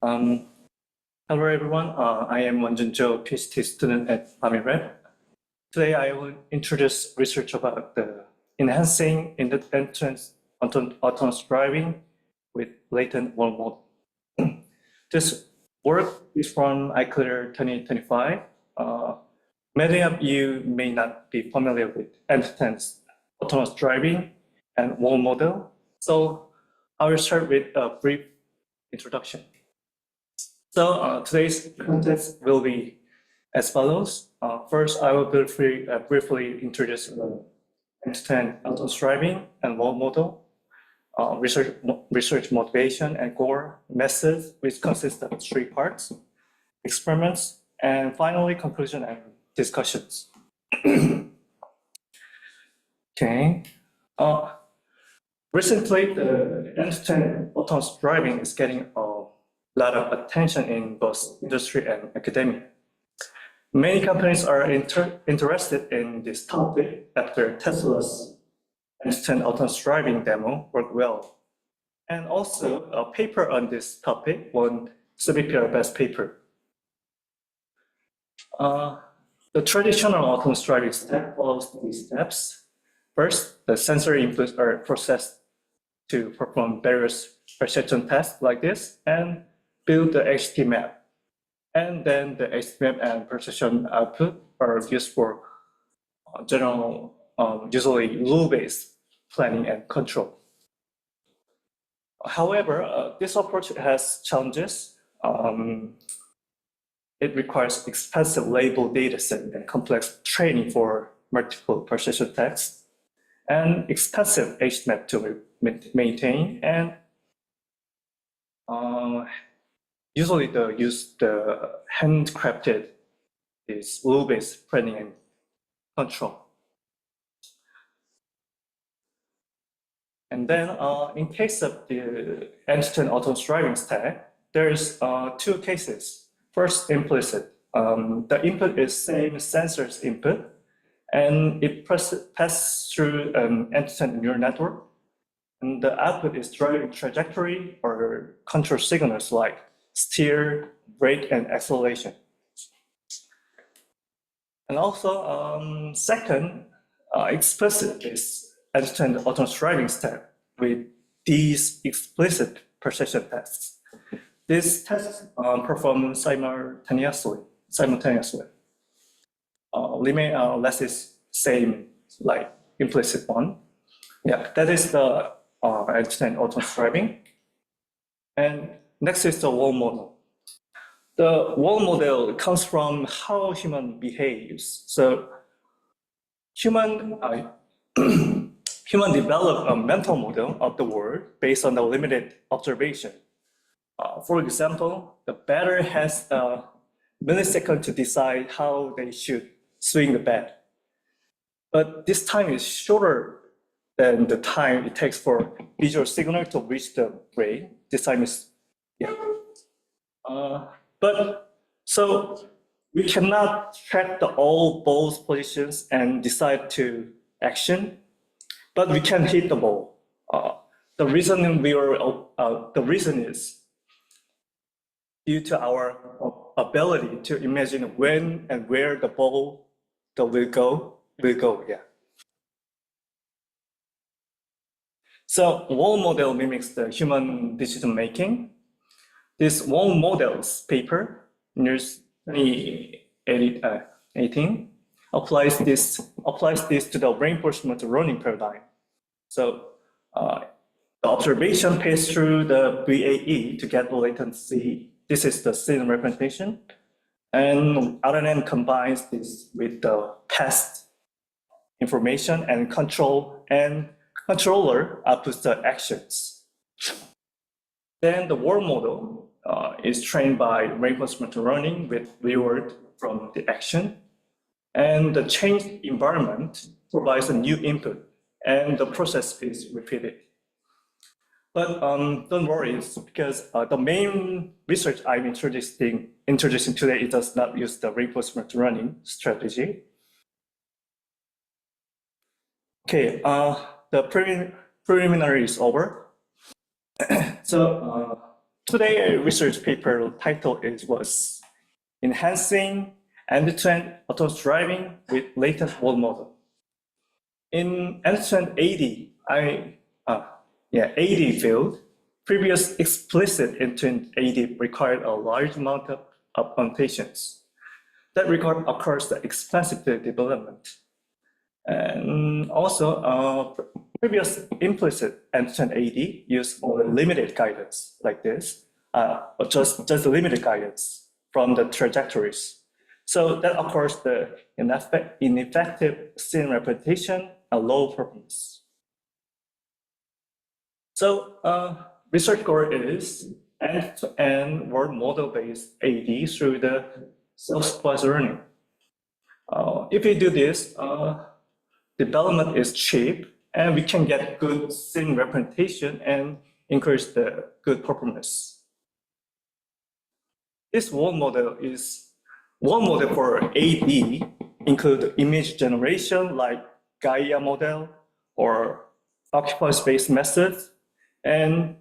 Um, Hello everyone, I am Wonjun Jo, PhD student at AmiRed. Today I will introduce research about the enhancing end-to-end autonomous driving with latent world model. This work is from iClear 2025. Many of you may not be familiar with end-to-end autonomous driving and world model, so I will start with a brief introduction. So today's content will be as follows. First, I will briefly introduce end-to-end autonomous driving and world model, research motivation and core methods, which consists of 3 parts: experiments, and finally conclusion and discussions. Okay. Recently, the end-to-end autonomous driving is getting a lot of attention in both industry and academia. Many companies are interested in this topic after Tesla's end-to-end autonomous driving demo worked well. And also, a paper on this topic won CBPR Best Paper. The traditional autonomous driving step follows these steps. First, the sensory inputs are processed to perform various perception tests like this and build the HT map. And then the HT map and perception output are used for general, usually rule-based planning and control. However, this approach has challenges. It requires expensive label dataset and complex training for multiple perception tests, and expensive HMAP to maintain, and usually use the handcrafted is rule-based planning and control. And then in case of the end-to-end autonomous driving stack, there's 2 cases. First, implicit. The input is same sensor's input, and it passes through an end-to-end neural network. And the output is driving trajectory or control signals like steer, brake, and acceleration. And also, second, explicit is end-to-end autonomous driving step with these explicit perception tests. These tests perform simultaneously. Remain less is same like implicit one. Yeah, that is the end-to-end autonomous driving. And next is the world model. The world model comes from how human behaves. So human develop a mental model of the world based on the limited observation. For example, the batter has a millisecond to decide how they should swing the bat. But this time is shorter than the time it takes for visual signal to reach the brain. This time is, yeah. So we cannot track all ball's positions and decide to action, but we can hit the ball. The reason is due to our ability to imagine when and where the ball will go, yeah. So world model mimics the human decision making. This world models paper, years 2018, applies this to the reinforcement learning paradigm. So the observation passed through the VAE to get the latency. This is the scene representation. And RNN combines this with the past information and controller outputs the actions. Then the world model is trained by reinforcement learning with reward from the action. And the changed environment provides a new input, and the process is repeated. But don't worry, it's because the main research I'm introducing today, it does not use the reinforcement learning strategy. Okay, the preliminary is over. So Today, a research paper title was Enhancing End-to-End Autonomous Driving with Latent World Model. In end-to-end AD field, previous explicit end-to-end AD required a large amount of annotations. That record occurs the expensive development. And also, previous implicit end-to-end AD used only limited guidance like this, or just limited guidance from the trajectories. So that occurs the ineffective scene repetition and low performance. So research goal is end-to-end world model-based AD through the self-supervised learning. If we do this, development is cheap, and we can get good scene representation and increase the good performance. This world model for AD include image generation like Gaia model or occupancy-based methods, and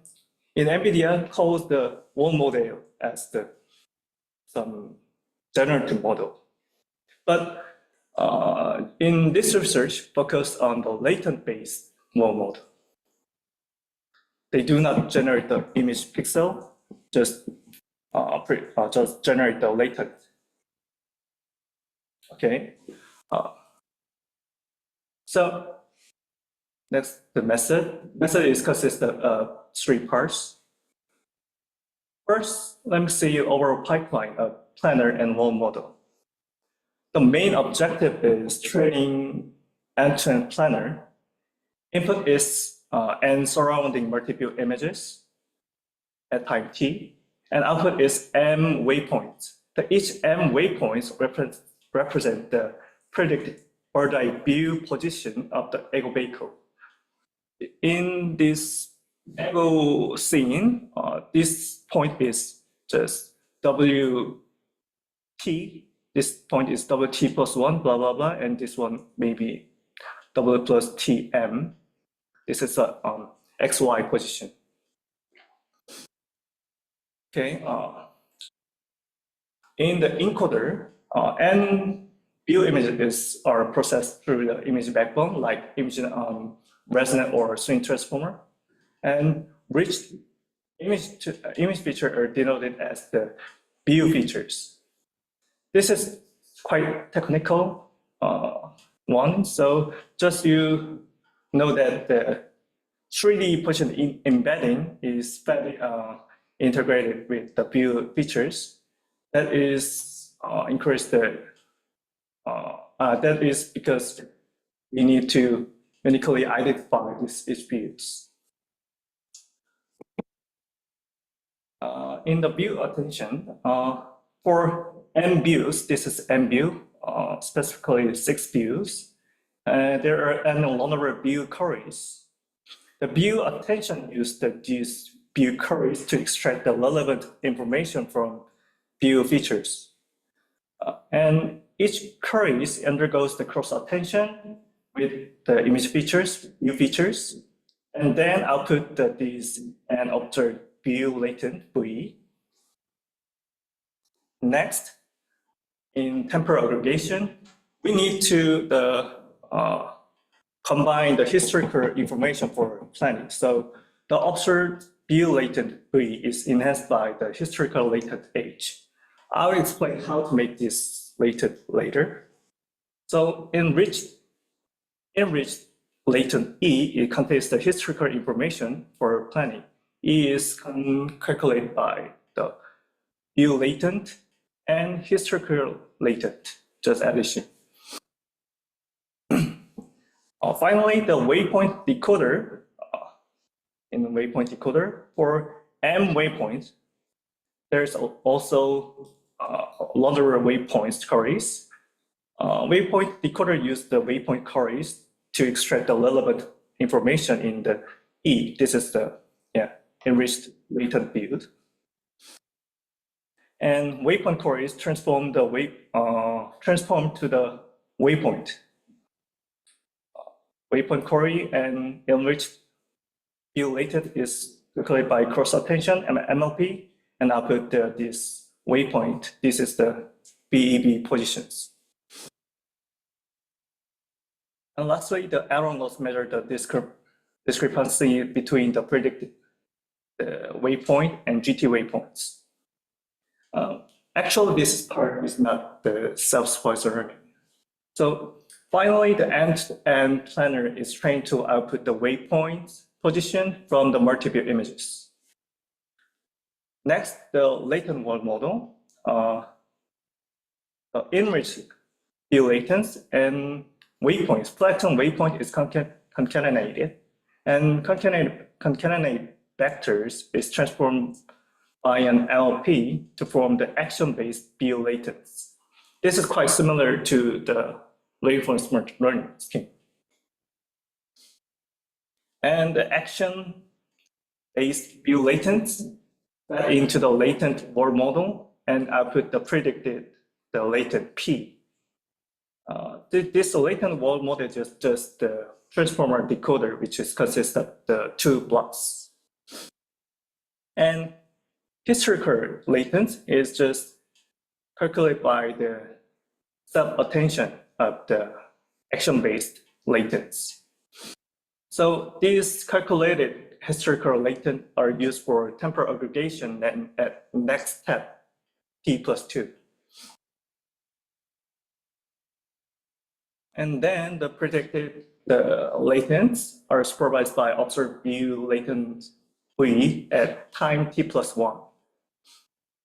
in NVIDIA calls the world model as some generative model. But in this research, focus on the latent-based world model. They do not generate the image pixel, just generate the latent. Okay. So next, the method. Method is consistent of 3 parts. First, let me see overall pipeline of planner and world model. The main objective is training end-to-end planner. Input is n surrounding multiple images at time t, and output is m waypoints. Each m waypoints represent the predicted bird's-eye view position of the ego vehicle. In this ego scene, this point is just wt. This point is wt plus 1, blah, blah, blah, and this one maybe w plus tm. This is a xy position. Okay. In the encoder, n view images are processed through the image backbone, like image resonant or swing transformer, and rich image features are denoted as the view features. This is quite technical one, so just you know that the 3D position embedding is fairly integrated with the view features. That is that is because we need to uniquely identify these views. In the view attention, for m views, this is m view, specifically 6 views. There are n longer view queries. The view attention uses these view queries to extract the relevant information from view features. And each query undergoes the cross attention with the image features, view features, and then output these and observe view latent V. Next, in temporal aggregation, we need to combine the historical information for planning. So the observed view latent V is enhanced by the historical latent H. I'll explain how to make this latent later. So enriched latent E, it contains the historical information for planning. E is calculated by the view latent and historical latent, just addition. Finally, the waypoint decoder. In the waypoint decoder, for m waypoints, there's also longer waypoints queries. Waypoint decoder uses the waypoint queries to extract the relevant information in the E. This is the enriched latent field. And waypoint queries transform to the waypoint. Waypoint query and enriched view latent is calculated by cross attention and MLP, and output this waypoint. This is the BEB positions. And lastly, the error loss measure the discrepancy between the predicted waypoint and GT waypoints. Actually, this part is not the self-supervised learning. So finally, the end-to-end planner is trained to output the waypoint position from the multi-view images. Next, the latent world model, enriched view latents and waypoints. Flattened waypoint is concatenated, and concatenate vectors is transformed by an LP to form the action-based view latents. This is quite similar to the reinforcement learning scheme. And the action-based view latents fed into the latent world model and output the predicted the latent P. This latent world model is just the transformer decoder, which consists of the two blocks. And historical latent is just calculated by the sub-attention of the action-based latents. So these calculated historical latent are used for temporal aggregation and at next step, T+2. And then the predicted latents are supervised by observed view latent V at time T+1.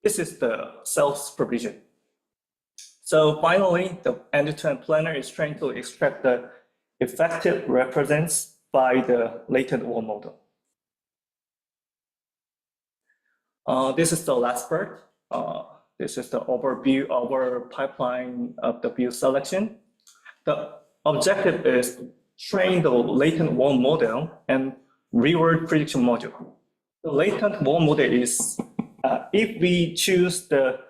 This is the self-supervision. So finally, the end-to-end planner is trained to extract the effective represents by the latent world model. This is the last part. This is the overview of our pipeline of the view selection. The objective is to train the latent world model and reward prediction module. The latent world model is, if we choose the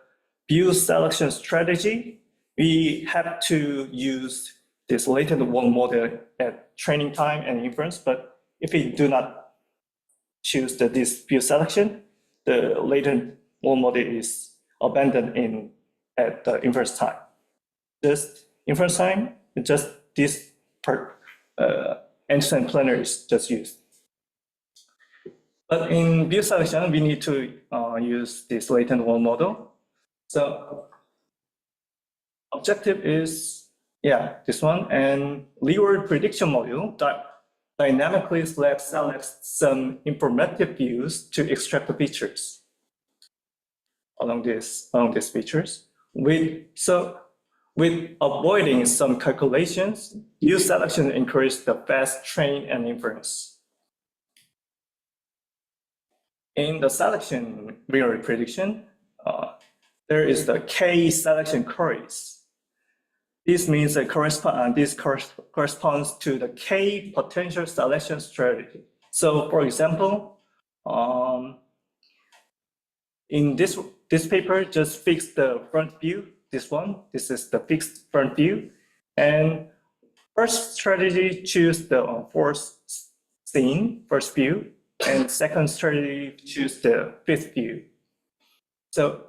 view selection strategy, we have to use this latent world model at training time and inference. But if we do not choose this view selection, the latent world model is abandoned at the inference time. Just inference time, just this part, end-to-end planner is just used. But in view selection, we need to use this latent world model. So objective is, this one, and reward prediction module that dynamically selects some informative views to extract the features along these features. With avoiding some calculations, view selection encourages the fast train and inference. In the selection reward prediction, there is the K selection queries. This means that this corresponds to the K potential selection strategy. So, for example, in this paper, just fix the front view. This is the fixed front view, and first strategy choose the fourth scene, first view, and second strategy choose the fifth view. So,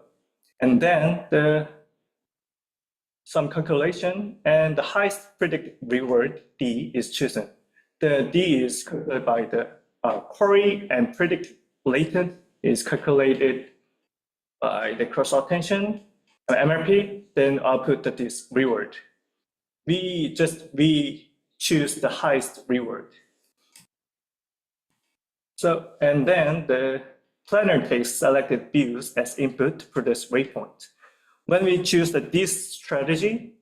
and then some calculation, and the highest predicted reward D is chosen. The D is calculated by the query, and predict latent is calculated by the cross attention MRP, then output this reward. We choose the highest reward. So, and then the planner takes selected views as input to produce waypoint. When we choose this strategy,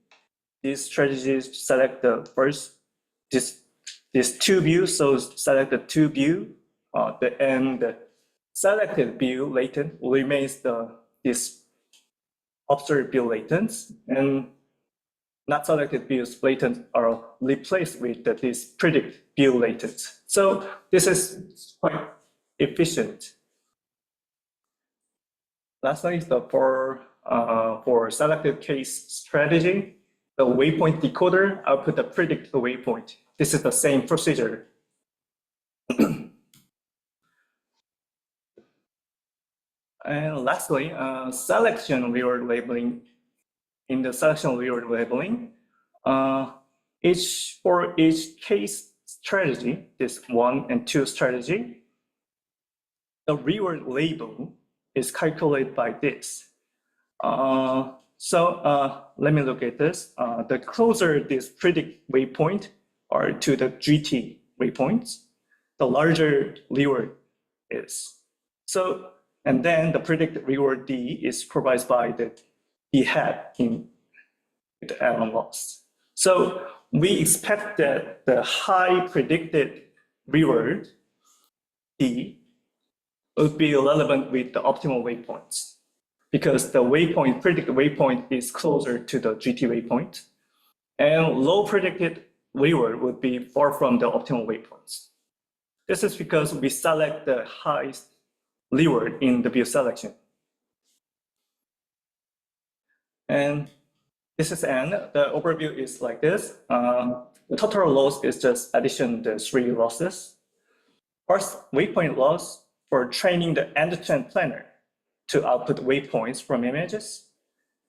these strategies select the first, these two views, so select the two view, and the selected view latent remains this observed view latents, and not selected views latent are replaced with this predict view latents. So this is quite efficient. Lastly, for selected case strategy, the waypoint decoder output the predict the waypoint. This is the same procedure. And lastly, selection reward labeling. In the selection reward labeling, for each case strategy, this 1 and 2 strategy, the reward label is calculated by this. Let me look at this. The closer this predict waypoint are to the GT waypoints, the larger reward is. And then the predicted reward D is provided by the D hat in the Allen loss. So we expect that the high predicted reward D would be relevant with the optimal waypoints because the predicted waypoint is closer to the GT waypoint, and low predicted reward would be far from the optimal waypoints. This is because we select the highest reward in the view selection. And this is N. The overview is like this. The total loss is just addition the 3 losses. First, waypoint loss for training the end-to-end planner to output waypoints from images.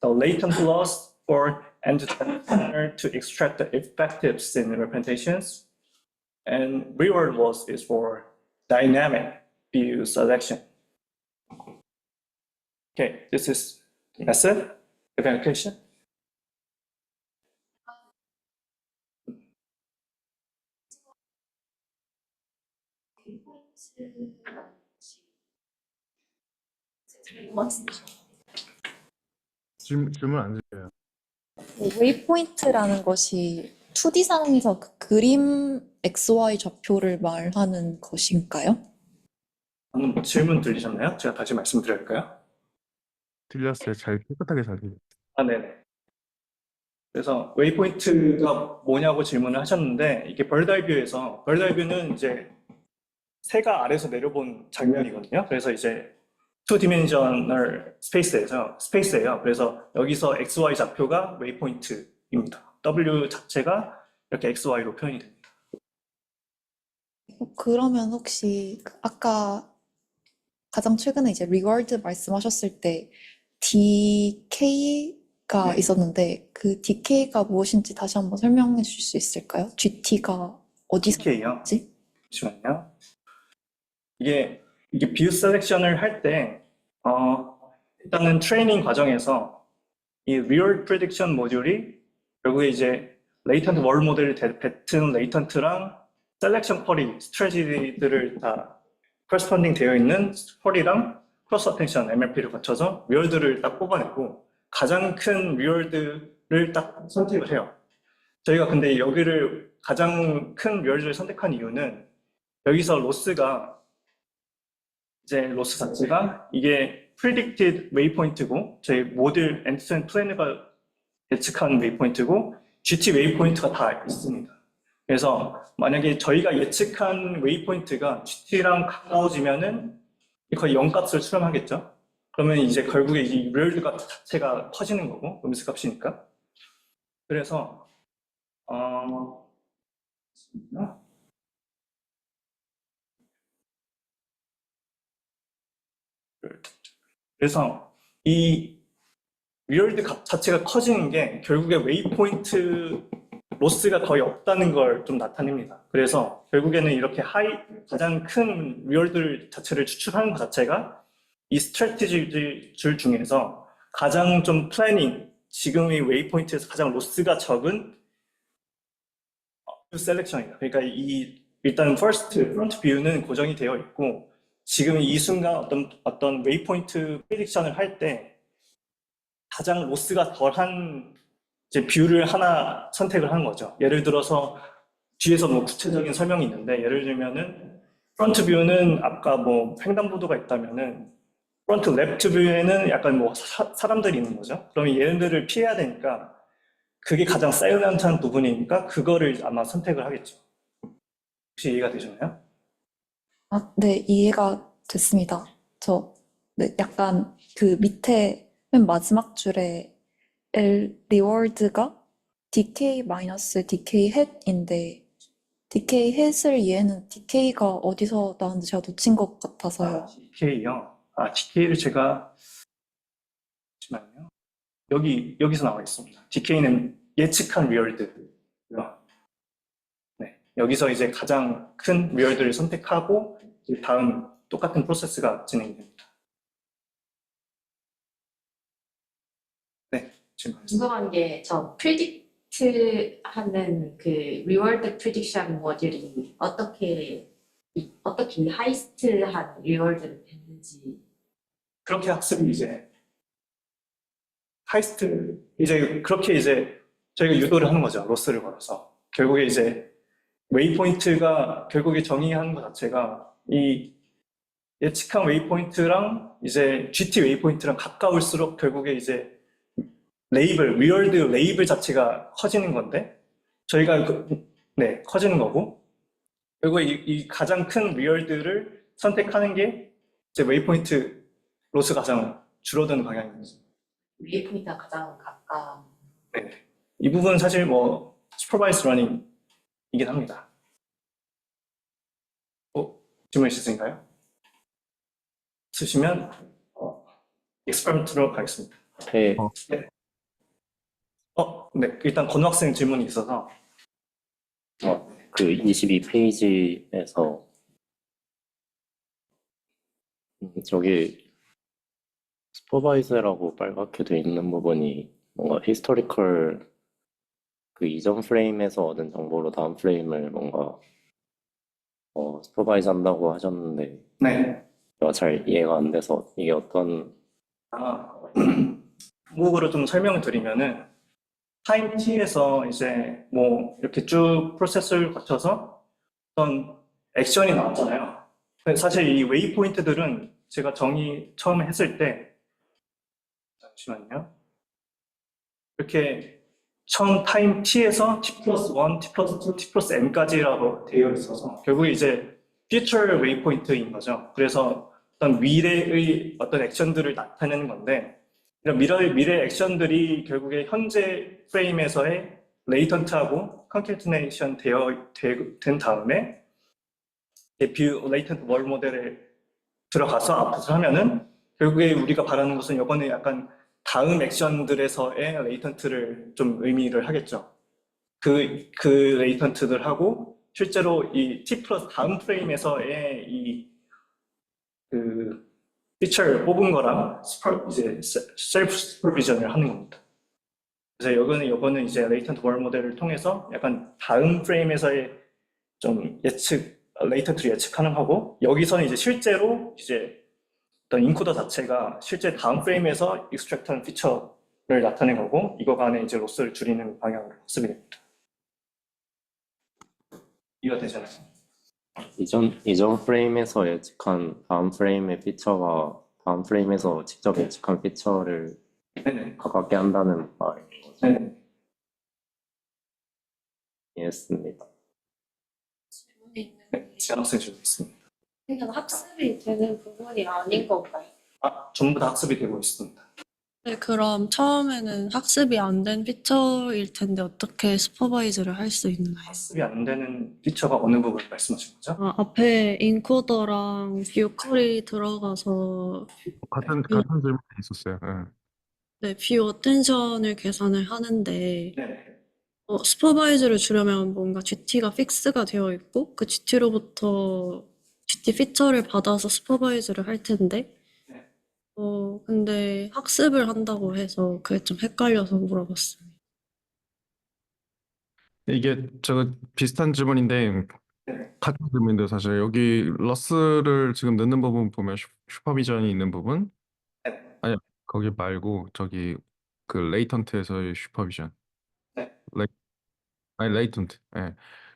The latent loss for end-to-end planner to extract the effective scene representations. And reward loss is for dynamic view selection. Okay, this is the method evaluation. 질문 안 드려요. 웨이포인트라는 것이 2D 상황에서 그 그림 XY 좌표를 말하는 것인가요? 방금 질문 들리셨나요? 제가 다시 말씀드릴까요? 들렸어요. 잘 깨끗하게 잘 들렸어요. 네네. 그래서 웨이포인트가 뭐냐고 질문을 하셨는데 이게 벌다이 뷰에서 벌다이 뷰는 이제 새가 아래에서 내려본 장면이거든요. 그래서 이제 2디멘셔널 스페이스예요. 그래서 여기서 XY 좌표가 웨이포인트입니다. W 자체가 이렇게 XY로 표현이 됩니다. 그러면 혹시 아까 가장 최근에 이제 리워드 말씀하셨을 때 DK가 있었는데 그 DK가 무엇인지 다시 한번 설명해 주실 수 있을까요? GT가 어디서 DK요? 나왔지? 잠시만요. 이게 뷰 셀렉션을 할 때 일단은 트레이닝 과정에서 이 리얼 프레딕션 모듈이 결국에 이제 레이턴트 월 모델을 뱉은 레이턴트랑 셀렉션 쿼리 스트래티지들을 다 커스펀딩 되어 있는 쿼리랑 크로스 어텐션 MLP를 거쳐서 리얼드를 딱 뽑아내고 가장 큰 리얼드를 딱 선택을 해요. 저희가 근데 여기를 가장 큰 리얼드를 선택한 이유는 여기서 로스가 이제 로스 자체가 이게 predicted waypoint고 저희 모델 엔드-투-엔드 플래너가 예측한 waypoint고 GT waypoint가 다 있습니다. 그래서 만약에 저희가 예측한 waypoint가 GT랑 가까워지면은 거의 0값을 수렴하겠죠. 그러면 이제 결국에 이 리얼드 값 자체가 커지는 거고 음수 값이니까. 그래서 그래서 이 리얼드 값 자체가 커지는 게 결국에 웨이포인트 로스가 거의 없다는 걸 좀 나타냅니다. 그래서 결국에는 이렇게 가장 큰 리얼드 자체를 추출하는 것 자체가 이 스트래티지 줄 중에서 가장 좀 플래닝, 지금의 웨이포인트에서 가장 로스가 적은 셀렉션이다. 그러니까 일단 프론트 뷰는 고정이 되어 있고 지금 이 순간 어떤 웨이포인트 프리딕션을 할 때 가장 로스가 덜한 이제 뷰를 하나 선택을 하는 거죠. 예를 들어서 뒤에서 뭐 구체적인 설명이 있는데 예를 들면은 프론트 뷰는 아까 뭐 횡단보도가 있다면은 프론트 랩트 뷰에는 약간 뭐 사람들이 있는 거죠. 그러면 얘네들을 피해야 되니까 그게 가장 사일런트한 부분이니까 그거를 아마 선택을 하겠죠. 혹시 이해가 되셨나요? 네, 이해가 됐습니다. 네, 약간 그 밑에 맨 마지막 줄에 리워드가 DK-DK 햇인데 DK 햇을 얘는 DK가 어디서 나왔는지 제가 놓친 것 같아서요. DK요? DK를 제가 잠시만요. 여기서 나와 있습니다. DK는 예측한 리얼드고요. 네, 여기서 이제 가장 큰 리얼드를 선택하고 이제 다음 똑같은 프로세스가 진행됩니다. 네, 질문. 궁금한 게 저 프리딕트 하는 그 리월드 프리딕션 모듈이 어떻게 하이스트한 리월드를 냈는지. 그렇게 학습이 이제 하이스트 이제 그렇게 이제 저희가 유도를 하는 거죠. 로스를 걸어서 결국에 이제 웨이포인트가 결국에 정의하는 것 자체가 이 예측한 웨이포인트랑 이제 GT 웨이포인트랑 가까울수록 결국에 이제 리얼드 레이블 자체가 커지는 건데 저희가 네, 커지는 거고 그리고 이 가장 큰 리얼드를 선택하는 게 이제 웨이포인트 로스 가장 줄어드는 방향입니다. 웨이포인트가 가장 가까운. 네. 이 부분은 사실 뭐 슈퍼바이스 러닝이긴 합니다. 질문 있으신가요? 있으시면 익스퍼리먼트로 가겠습니다. 네, 네. 일단 건우 학생 질문이 있어서 그 22페이지에서 저기 슈퍼바이즈라고 빨갛게 돼 있는 부분이 뭔가 히스토리컬 그 이전 프레임에서 얻은 정보로 다음 프레임을 뭔가 슈퍼바이즈 한다고 하셨는데 네. 제가 잘 이해가 안 돼서 이게 어떤 한국어로 좀 설명을 드리면은 타임 t에서 이제 뭐 이렇게 쭉 프로세스를 거쳐서 어떤 액션이 나왔잖아요. 근데 사실 이 웨이포인트들은 제가 정의 처음 했을 때 잠시만요. 이렇게 처음 타임 t에서 t 플러스 1, t 플러스 2, t 플러스 n까지라고 되어 있어서 결국에 이제 future 웨이포인트인 거죠. 그래서 어떤 미래의 어떤 액션들을 나타내는 건데 이런 미래 액션들이 결국에 현재 프레임에서의 레이턴트하고 컨캐티네이션 된 다음에 뷰 레이턴트 월 모델에 들어가서 아웃풋을 하면은 결국에 우리가 바라는 것은 이번에 약간 다음 액션들에서의 레이턴트를 좀 의미를 하겠죠. 그 레이턴트들하고 실제로 이 T 플러스 다음 프레임에서의 그 피처를 뽑은 거랑 이제 셀프 슈퍼비전을 하는 겁니다. 그래서 요거는 이제 레이턴트 월 모델을 통해서 약간 다음 프레임에서의 좀 레이턴트를 예측하는 거고 여기서는 이제 실제로 이제 어떤 인코더 자체가 실제 다음 프레임에서 익스트랙트하는 피처를 나타낸 거고 이거 간에 이제 로스를 줄이는 방향으로 학습이 됩니다. 이해가 되잖아요. 이전 프레임에서 예측한 다음 프레임의 피처가 다음 프레임에서 직접 예측한 피처를 네네. 가깝게 한다는 말인 거죠. 네네. 이해했습니다. 질문이 네, 있는데 지한 학생 질문 있습니다. 그냥 학습이 되는 부분이 아닌 건가요? 전부 다 학습이 되고 있습니다. 네, 그럼 처음에는 학습이 안 된 피처일 텐데 어떻게 슈퍼바이즈를 할 수 있나요? 학습이 안 되는 피처가 어느 부분 말씀하신 거죠? 앞에 인코더랑 뷰 컬이 들어가서 같은 질문이 있었어요. 예. 네, 뷰 어텐션을 계산을 하는데 네. 슈퍼바이즈를 주려면 뭔가 GT가 픽스가 되어 있고 그 GT로부터 GT 피처를 받아서 슈퍼바이즈를 할 텐데 네. 근데 학습을 한다고 해서 그게 좀 헷갈려서 물어봤어요. 이게 저 비슷한 질문인데 네. 같은 질문인데 사실 여기 러스를 지금 넣는 부분 보면 슈퍼비전이 있는 부분 네. 아니 거기 말고 저기 그 레이턴트에서의 슈퍼비전 네. 레이턴트 예.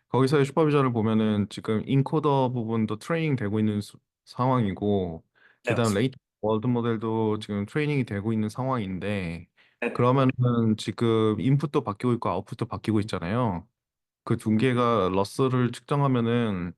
거기서의 슈퍼비전을 보면은 지금 인코더 부분도 트레이닝 되고 있는 상황이고 네, 그다음 맞습니다. 레이턴트 월드 모델도 지금 트레이닝이 되고 있는 상황인데 네. 그러면은 지금 인풋도 바뀌고 있고 아웃풋도 바뀌고 있잖아요. 그 두 개가 러스를 측정하면은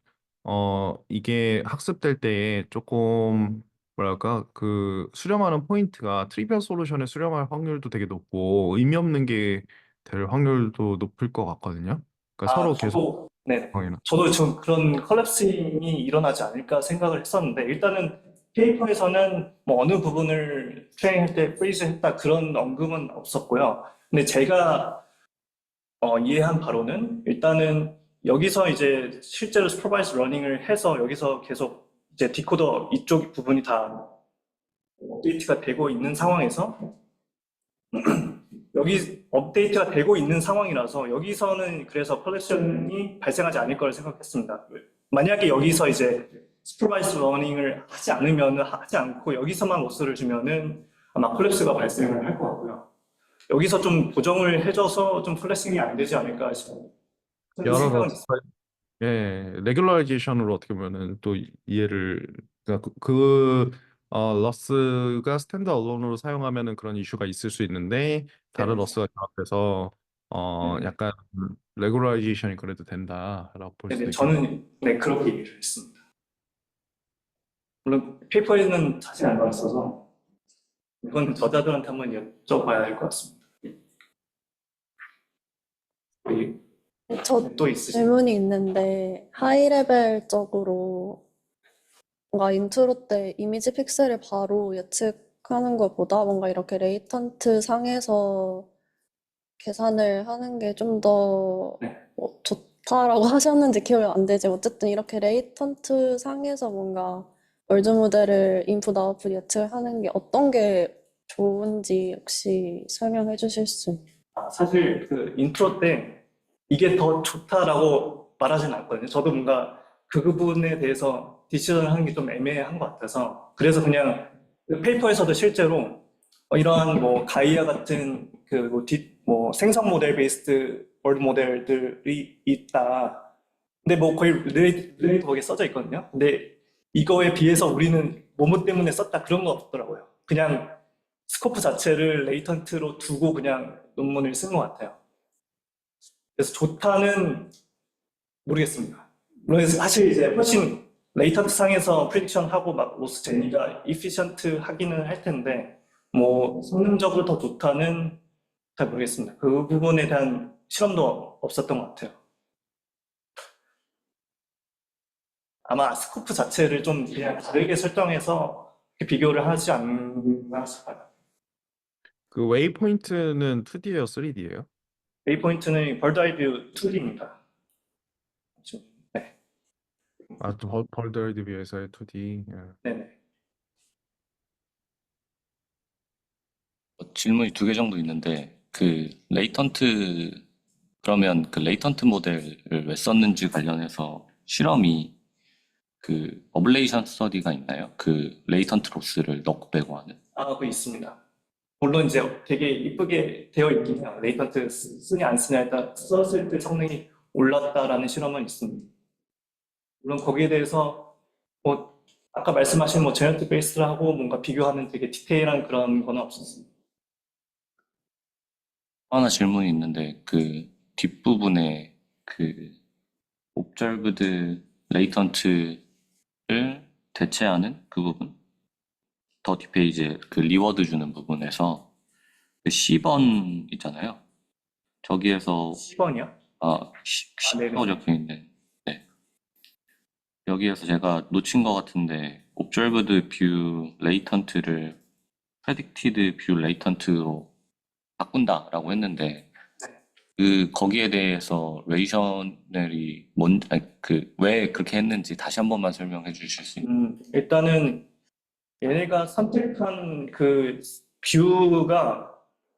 이게 학습될 때에 조금 뭐랄까 그 수렴하는 포인트가 트리비얼 솔루션에 수렴할 확률도 되게 높고 의미 없는 게 될 확률도 높을 것 같거든요. 그러니까 서로 계속 네. 상황이나. 저도 좀 그런 컬랩싱이 일어나지 않을까 생각을 했었는데 일단은 페이퍼에서는 뭐 어느 부분을 트레이닝할 때 프리즈 했다 그런 언급은 없었고요. 근데 제가 이해한 바로는 일단은 여기서 이제 실제로 슈퍼바이즈 러닝을 해서 여기서 계속 이제 디코더 이쪽 부분이 다 업데이트가 되고 있는 상황에서 여기 업데이트가 되고 있는 상황이라서 여기서는 그래서 컬렉션이 발생하지 않을 거라 생각했습니다. 만약에 여기서 이제 슈퍼바이즈 러닝을 하지 않고 여기서만 로스를 주면은 아마 콜랩스가 발생을 할 것 같고요. 여기서 좀 보정을 해줘서 좀 콜랩싱이 안 되지 않을까 싶어요. 여러 생각은 러스, 예, 레귤러이제이션으로 어떻게 보면은 또 이해를, 그러니까 러스가 스탠드 알론으로 사용하면은 그런 이슈가 있을 수 있는데 다른 네. 러스가 결합해서 네. 약간 레귤러이제이션이 그래도 된다라고 볼 수도 네네, 있겠네요. 저는 네, 그렇게 얘기를 했습니다. 물론 페이퍼에는 자세히 안 나왔어서 이건 저자들한테 한번 여쭤봐야 할 것 같습니다. 저 또 있으신가요? 질문이 있는데 하이 레벨적으로 뭔가 인트로 때 이미지 픽셀을 바로 예측하는 것보다 뭔가 이렇게 레이턴트 상에서 계산을 하는 게 좀 더 네. 좋다라고 하셨는지 기억이 안 되지. 어쨌든 이렇게 레이턴트 상에서 뭔가 월드 모델을 인풋 아웃풋 예측하는 게 어떤 게 좋은지 혹시 설명해 주실 수 있나요? 사실 그 인트로 때 이게 더 좋다라고 말하지는 않거든요. 저도 뭔가 그 부분에 대해서 디시전을 하는 게 좀 애매한 것 같아서 그래서 그냥 그 페이퍼에서도 실제로 이러한 뭐 가이아 같은 그 뭐 생성 모델 베이스드 월드 모델들이 있다. 근데 뭐 거의 릴레이트 거기에 써져 있거든요. 근데 이거에 비해서 우리는 뭐뭐 때문에 썼다 그런 거 없더라고요. 그냥 스코프 자체를 레이턴트로 두고 그냥 논문을 쓴 것 같아요. 그래서 좋다는 모르겠습니다. 물론 사실 이제 훨씬 레이턴트 상에서 프리딕션 하고 막 로스 제니가 이피션트 하기는 할 텐데 뭐 성능적으로 더 좋다는 잘 모르겠습니다. 그 부분에 대한 실험도 없었던 것 같아요. 아마 스코프 자체를 좀 그냥 다르게 설정해서 비교를 하지 않나 싶어요. 그 웨이포인트는 2D예요, 3D예요? 웨이포인트는 벌드 아이뷰 2D입니다. 네, 벌드 아이드 뷰에서의 2D. 예. 네네. 질문이 두 개 정도 있는데, 그러면 그 레이턴트 모델을 왜 썼는지 관련해서 실험이 그 어블레이션 스터디가 있나요? 그 레이턴트 로스를 넣고 빼고 하는. 그거 있습니다. 물론 이제 되게 이쁘게 되어 있긴 해요. 레이턴트 쓰냐 안 쓰냐에 따라 썼을 때 성능이 올랐다라는 실험은 있습니다. 물론 거기에 대해서 뭐 아까 말씀하신 뭐 제너티브 베이스하고 뭔가 비교하는 되게 디테일한 그런 거는 없었습니다. 하나 질문이 있는데, 그 뒷부분에 그 옵저브드 레이턴트를 대체하는 그 부분, 더 뒷페이지에 그 리워드 주는 부분에서 그 C번 있잖아요. 저기에서 10번이요? 네네. C라고 적혀있는데, 네. 여기에서 제가 놓친 것 같은데 observed view latent를 predicted view latent로 바꾼다라고 했는데 거기에 대해서 레이셔널이 왜 그렇게 했는지 다시 한 번만 설명해 주실 수 있나요? 일단은 얘네가 선택한 그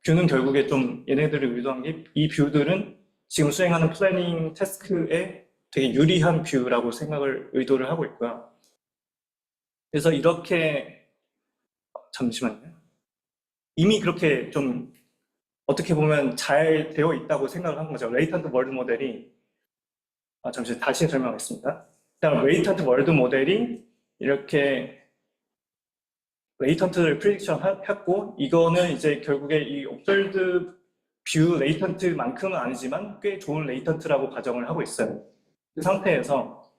뷰는 결국에 좀 얘네들을 의도한 게 이 뷰들은 지금 수행하는 플래닝 태스크에 되게 유리한 뷰라고 의도를 하고 있고요. 그래서 이렇게 잠시만요. 이미 그렇게 좀 어떻게 보면 잘 되어 있다고 생각을 한 거죠. 레이턴트 월드 모델이 잠시 다시 설명하겠습니다. 일단 레이턴트 월드 모델이 이렇게 레이턴트를 프리딕션 했고 이거는 이제 결국에 이 옵저브드 뷰 레이턴트만큼은 아니지만 꽤 좋은 레이턴트라고 가정을 하고 있어요. 그 상태에서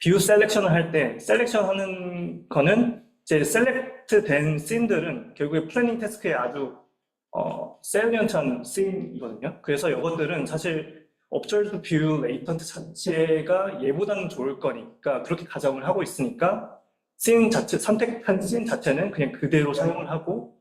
뷰 셀렉션을 할 때 셀렉션하는 거는 이제 셀렉트 된 씬들은 결국에 플래닝 태스크에 아주 셀리언트한 씬이거든요. 그래서 이것들은 사실 옵저브드 뷰 레이턴트 자체가 얘보다는 좋을 거니까 그렇게 가정을 하고 있으니까 씬 자체, 선택한 씬 자체는 그냥 그대로 사용을 하고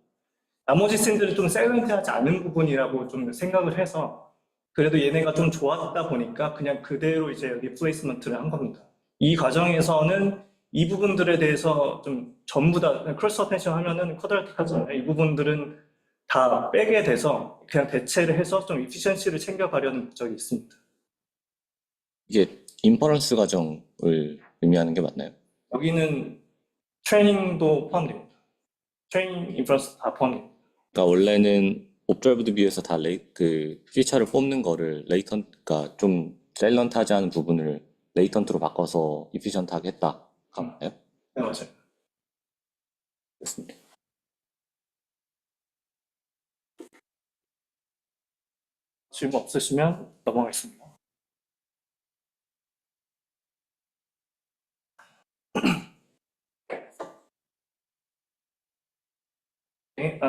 나머지 씬들은 좀 셀런트하지 않은 부분이라고 좀 생각을 해서 그래도 얘네가 좀 좋았다 보니까 그냥 그대로 이제 리플레이스먼트를 한 겁니다. 이 과정에서는 이 부분들에 대해서 좀 전부 다 크로스 어텐션 하면은 쿼드라틱 하잖아요. 이 부분들은 다 빼게 돼서 그냥 대체를 해서 좀 이피션시를 챙겨가려는 목적이 있습니다. 이게 인퍼런스 과정을 의미하는 게 맞나요? 여기는 트레이닝도 포함됩니다. 트레이닝, 인퍼런스 다 포함됩니다. 그러니까 원래는 옵저브드 뷰에서 다 그 피처를 뽑는 거를 그러니까 좀 셀런트하지 않은 부분을 레이턴트로 바꿔서 이피션트하게 했다. 맞나요? 네, 맞아요. 됐습니다. 질문 없으시면 넘어가겠습니다. Okay,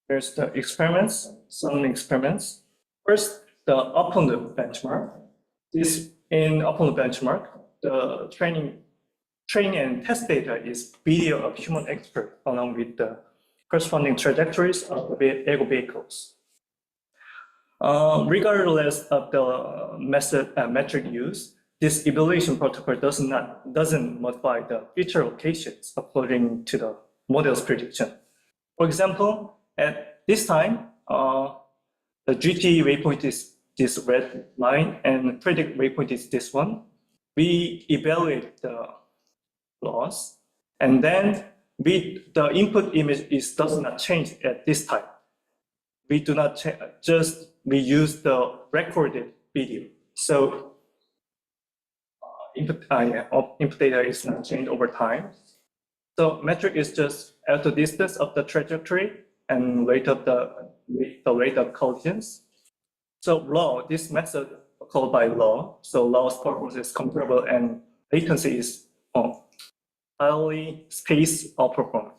there's the experiments, some experiments. First, the open loop benchmark. In open loop benchmark, the training and test data is video of human expert along with the corresponding trajectories of the ego vehicles. Regardless of the metric used, this evaluation protocol doesn't modify the feature locations according to the model's prediction. For example, at this time, the GT waypoint is this red line and predict waypoint is this one. We evaluate the loss, and then the input image does not change at this time. We do not we use the recorded video. So input data is not changed over time. So metric is just at the distance of the trajectory and rate of the rate of collisions. So law, this method called by law. So law's performance is comparable and latency is highly space outperformed.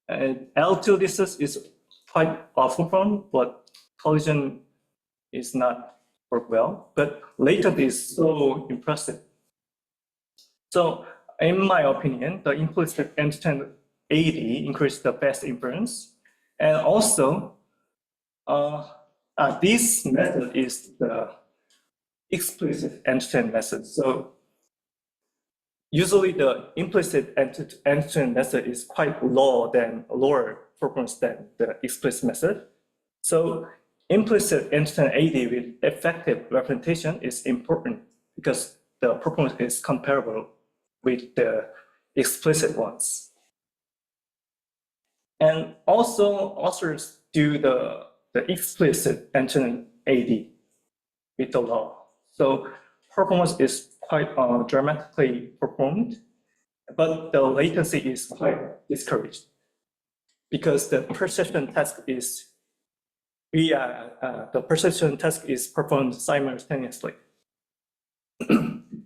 And L2 distance is quite outperformed, but collision is not work well. But latent is so impressive. So in my opinion, the implicit end-to-end AD increased the best inference. And also, this method is the explicit end-to-end method. So usually the implicit end-to-end method is quite lower performance than the explicit method. So implicit end-to-end AD with effective representation is important because the performance is comparable with the explicit ones. And also authors do the explicit end-to-end AD with the law. So performance is quite dramatically performed, but the latency is quite discouraged because the perception task is performed simultaneously.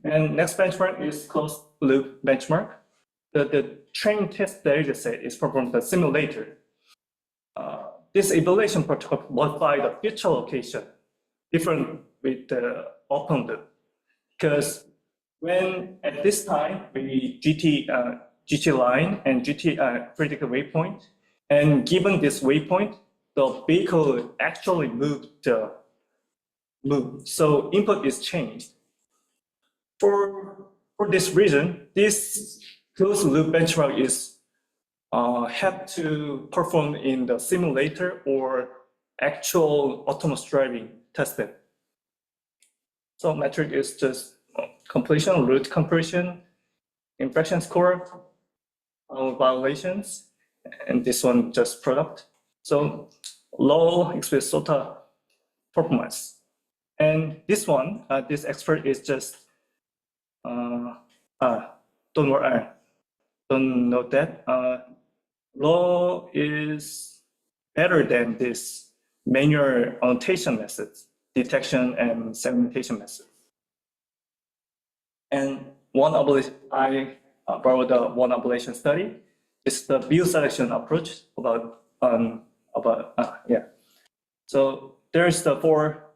And next benchmark is closed loop benchmark. The train test data set is performed the simulator. This evaluation protocol modify the future location different with the open loop. Because when at this time we GT line and GT critical waypoint, and given this waypoint, the vehicle actually moved so input is changed. For this reason, this closed loop benchmark is have to perform in the simulator or actual autonomous driving testing. So metric is just completion, route compression, infraction score, violations, and this one just product. So low explicit SOTA performance. And this one, this expert is just, don't worry, don't note that. Low is better than this manual annotation methods, detection and segmentation methods. And I borrowed the one ablation study. It's the view selection approach So there's the four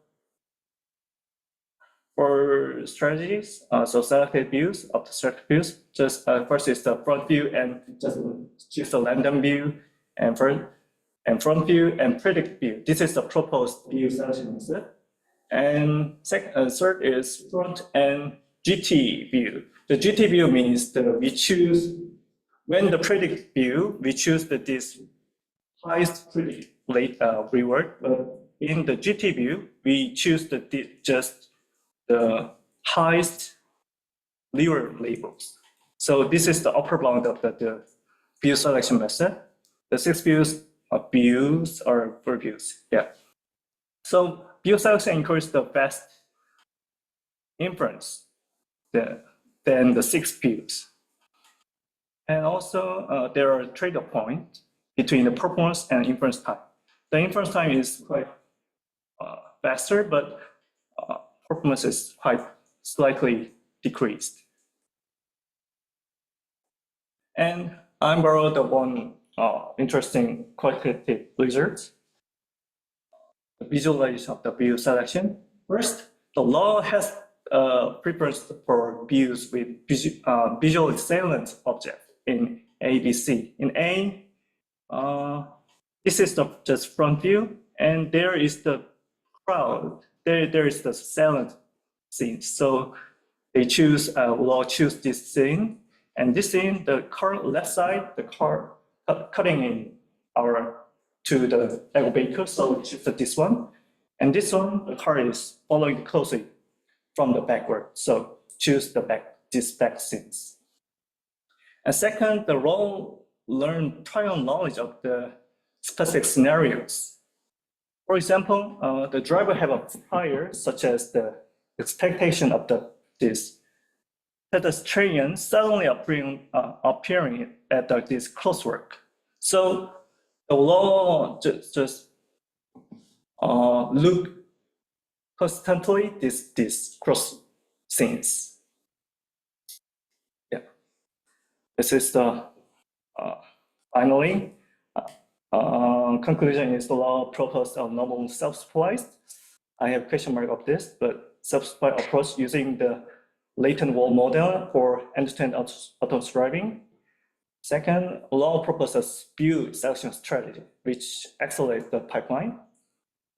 for strategies, so selected views of the selected views. Just first is the front view and just choose the random view and front view and predict view. This is the proposed view selection method. And third is front and GT view. The GT view means that we choose, when the predict view, we choose this highest predict reward, but in the GT view, we choose just the highest reward labels. So this is the upper bound of the view selection method. The 6 views are views or for views. Yeah. So view selection encourages the best inference than the 6 views. And also there are trade-off points between the performance and inference time. The inference time is quite faster, but performance is quite slightly decreased. And I borrowed the one interesting qualitative result, the visualization of the view selection. First, the law has preference for views with visually salient object in A, B, C. In A, this is the just front view, and there is the crowd. There is the salient scene. So they choose this scene, and this scene, the car left side, the car cutting in to the Lego baker. So we choose this one, and this one, the car is following closely from the backward. So choose these back scenes. And second, the role learn prior knowledge of the specific scenarios. For example, the driver have a prior, such as the expectation of this pedestrian suddenly appearing at this crosswalk. So the law just look constantly these cross scenes. Yeah, this is the finally conclusion is the law proposed of normal self-supervised. I have question mark of this, but self-supervised approach using the latent wall model for end-to-end autonomous driving. Second, law proposes view selection strategy, which accelerates the pipeline.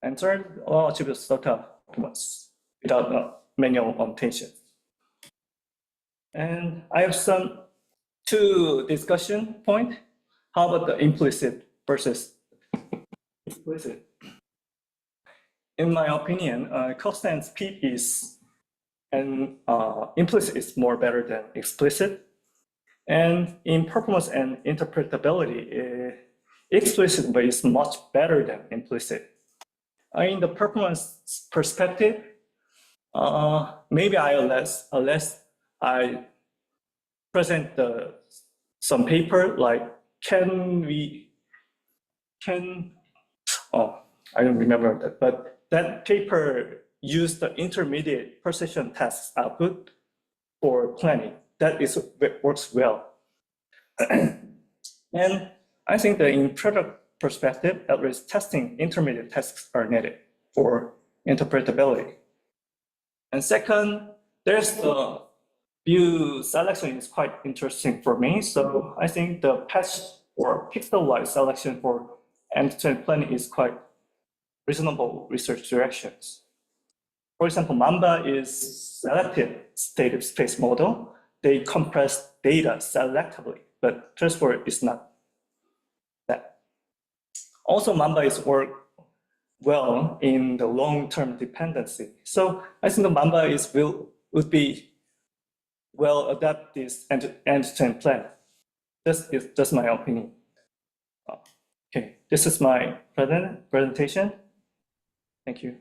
And third, law attributes data performance without manual annotation. And I have two discussion points. How about the implicit versus explicit? In my opinion, constant speed and implicit is more better than explicit. And in performance and interpretability, explicit is much better than implicit. In the performance perspective, maybe unless I present some paper like I don't remember that, but that paper used the intermediate precision tasks output for planning. That works well. And I think that in product perspective, at least testing intermediate tasks are needed for interpretability. And second, there's the view selection is quite interesting for me. So I think the patch or pixel-wise selection for end-to-end planning is quite reasonable research directions. For example, Mamba is selective state space model. They compress data selectively, but transfer is not that. Also, Mamba is work well in the long-term dependency. So I think the Mamba would be well adapt this end-to-end plan. This is just my opinion. Okay, this is my presentation. Thank you.